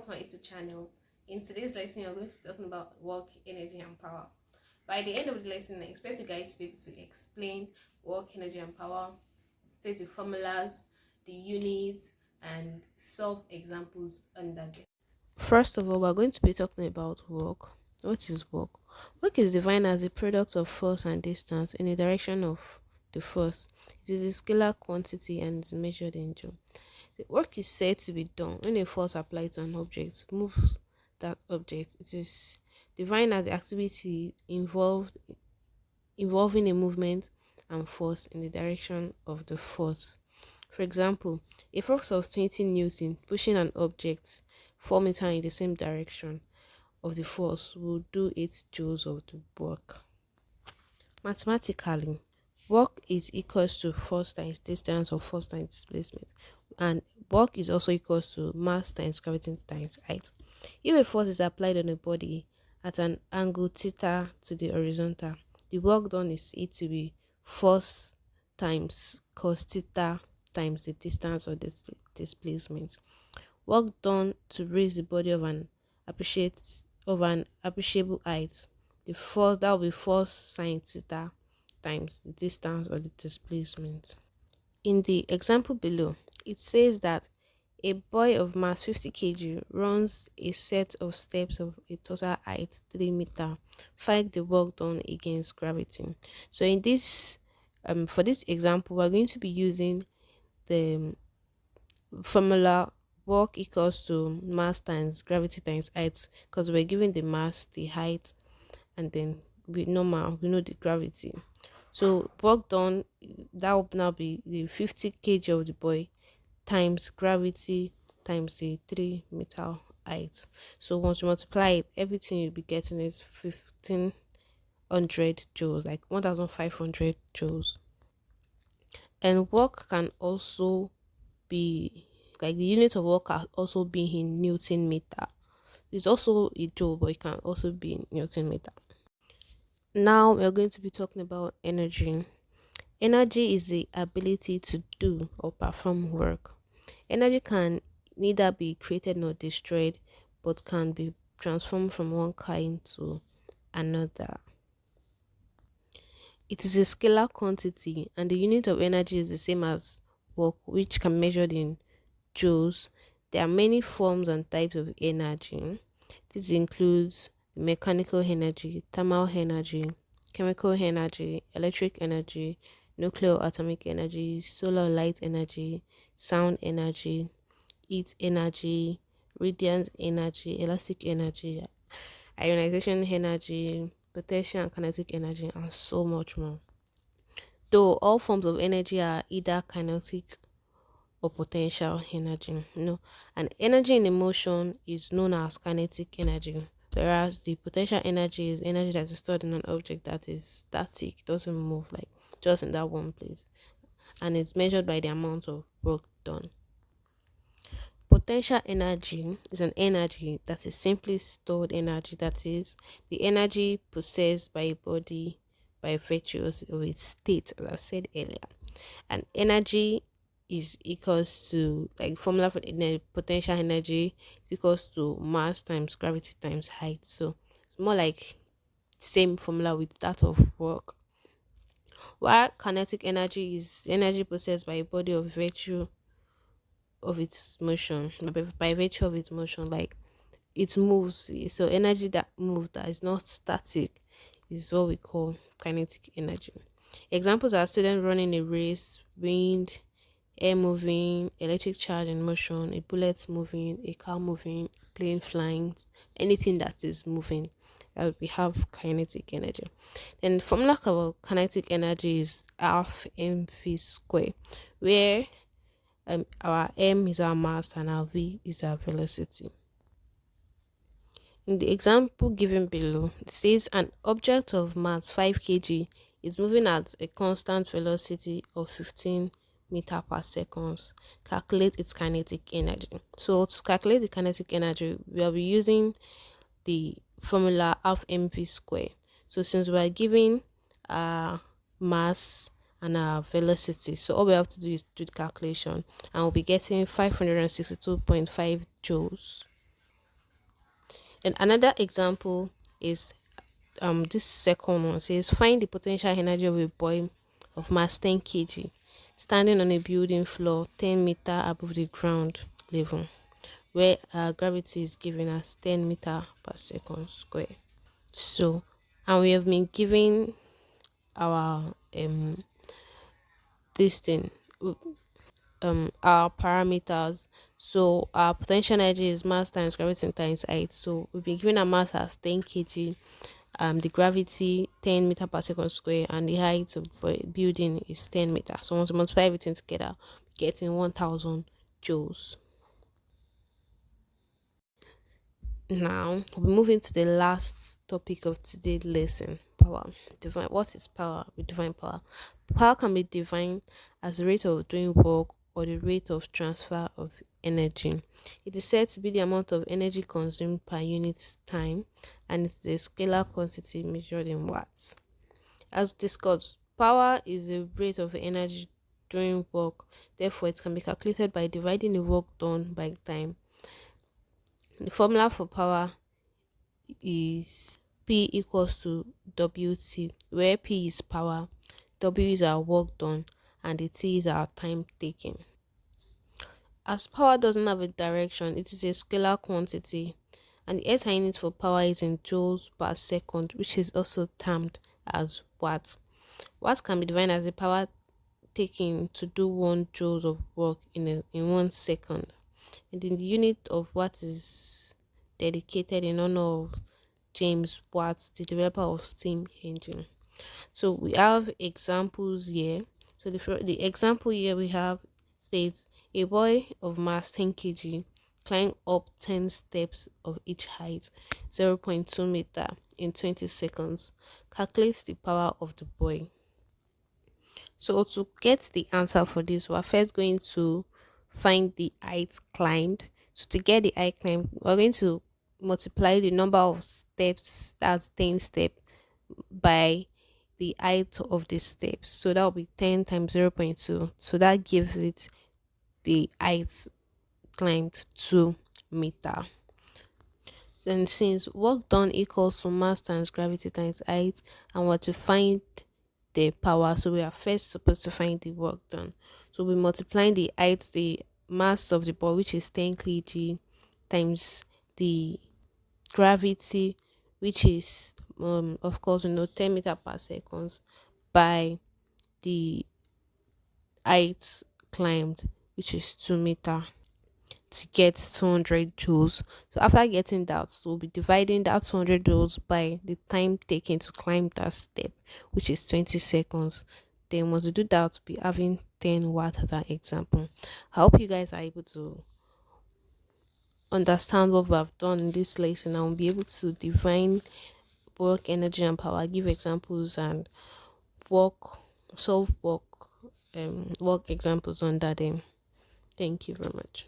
to my YouTube channel. In today's lesson, we're going to be talking about work, energy, and power. By the end of the lesson, I expect you guys to be able to explain work, energy, and power, state the formulas, the units, and solve examples under them. First of all, we're going to be talking about work. What is work? Work is defined as a product of force and distance in the direction of the force. It is a scalar quantity and is measured in joule. The work is said to be done when a force applied to an object moves that object. It is defined as the activity involving a movement and force in the direction of the force. For example, a force of 20 Newton pushing an object 4 meters in the same direction of the force will do 8 joules of the work. Mathematically, work is equals to force times distance or force times displacement, and work is also equals to mass times gravity times height. If a force is applied on a body at an angle theta to the horizontal, the work done is said to be force times cos theta times the distance or displacement. Work done to raise the body of an appreciable height. The force that will be force sine theta times the distance or the displacement. In the example below, it says that a boy of mass 50 kg runs a set of steps of a total height 3 meter. Find the work done against gravity. So in this for this example, we're going to be using the formula work equals to mass times gravity times height, because we're given the mass, the height, and then we know the gravity. So work done, that will now be the 50 kg of the boy times gravity times the 3 meter height. So once you multiply it, everything you'll be getting is 1500 joules, like 1500 joules. And work can also be, like, the unit of work can also be in Newton meter. It's also a joule, but it can also be in Newton meter. Now we're going to be talking about energy. Energy is the ability to do or perform work. Energy can neither be created nor destroyed, but can be transformed from one kind to another. It is a scalar quantity, and the unit of energy is the same as work, which can be measured in joules. There are many forms and types of energy. This includes mechanical energy, thermal energy, chemical energy, electric energy, nuclear atomic energy, solar light energy, sound energy, heat energy, radiant energy, elastic energy, ionization energy, potential and kinetic energy, and so much more. Though all forms of energy are either kinetic or potential energy. And energy in motion is known as kinetic energy, whereas the potential energy is energy that is stored in an object that is static, doesn't move, like just in that one place, and it's measured by the amount of work done. Potential energy is an energy that is simply stored energy, that is, the energy possessed by a body by virtue of its state, as I've said earlier. And energy is equals to, like, formula for potential energy is equals to mass times gravity times height. So it's more like same formula with that of work. While kinetic energy is energy possessed by a body of virtue of its motion, by virtue of its motion, like it moves. So energy that moves, that is not static, is what we call kinetic energy. Examples are students running a race, wind, air moving, electric charge in motion, a bullet moving, a car moving, plane flying, anything that is moving. We have kinetic energy. Then the formula for kinetic energy is half mv square, where our m is our mass and our v is our velocity. In the example given below, it says an object of mass 5 kg is moving at a constant velocity of 15 meter per second. Calculate its kinetic energy. So to calculate the kinetic energy, we will be using the formula half mv square. So since we are given our mass and our velocity, so all we have to do is do the calculation, and we'll be getting 562.5 joules. And another example is this second one says find the potential energy of a boy of mass 10 kg standing on a building floor 10 meter above the ground level, where gravity is given as 10 meter per second square. So, and we have been given our this thing, our parameters. So our potential energy is mass times gravity times height. So we've been given a mass as 10 kg, the gravity 10 meter per second square, and the height of building is 10 meters. So once we multiply everything together, getting 1000 joules. Now we're moving to the last topic of today's lesson: power. Define what is power. We define power. Power can be defined as the rate of doing work or the rate of transfer of energy. It is said to be the amount of energy consumed per unit time, and it's a scalar quantity measured in watts. As discussed, power is the rate of energy during work. Therefore, it can be calculated by dividing the work done by time. The formula for power is P equals to WT, where P is power, W is our work done, and the T is our time taken. As power doesn't have a direction, it is a scalar quantity, and the SI unit for power is in joules per second, which is also termed as watts. Watts can be defined as the power taken to do 1 joules of work in 1 second. And then the unit of watt is dedicated in honor of James Watt, the developer of steam engine. So we have examples here. So the example here we have states a boy of mass 10 kg climb up 10 steps of each height 0.2 meter in 20 seconds. Calculate the power of the boy. So to get the answer for this, we're first going to find the height climbed. So to get the height climbed, we're going to multiply the number of steps, that's 10 steps, by the height of the steps. So that will be 10 times 0.2. So that gives it the height climbed 2 meter. And since work done equals to mass times gravity times height, and we're to find the power, so we are first supposed to find the work done. So we multiplying the height, the mass of the ball, which is 10 kg, times the gravity, which is of course 10 meter per second, by the height climbed, which is 2 meter, to get 200 joules. So after getting that, we'll be dividing that 200 joules by the time taken to climb that step, which is 20 seconds. Then once we do that, we'll be having 10 watts as an example. I hope you guys are able to understand what we have done in this lesson and will be able to define work, energy, and power, give examples, and work, solve work examples under them. Thank you very much.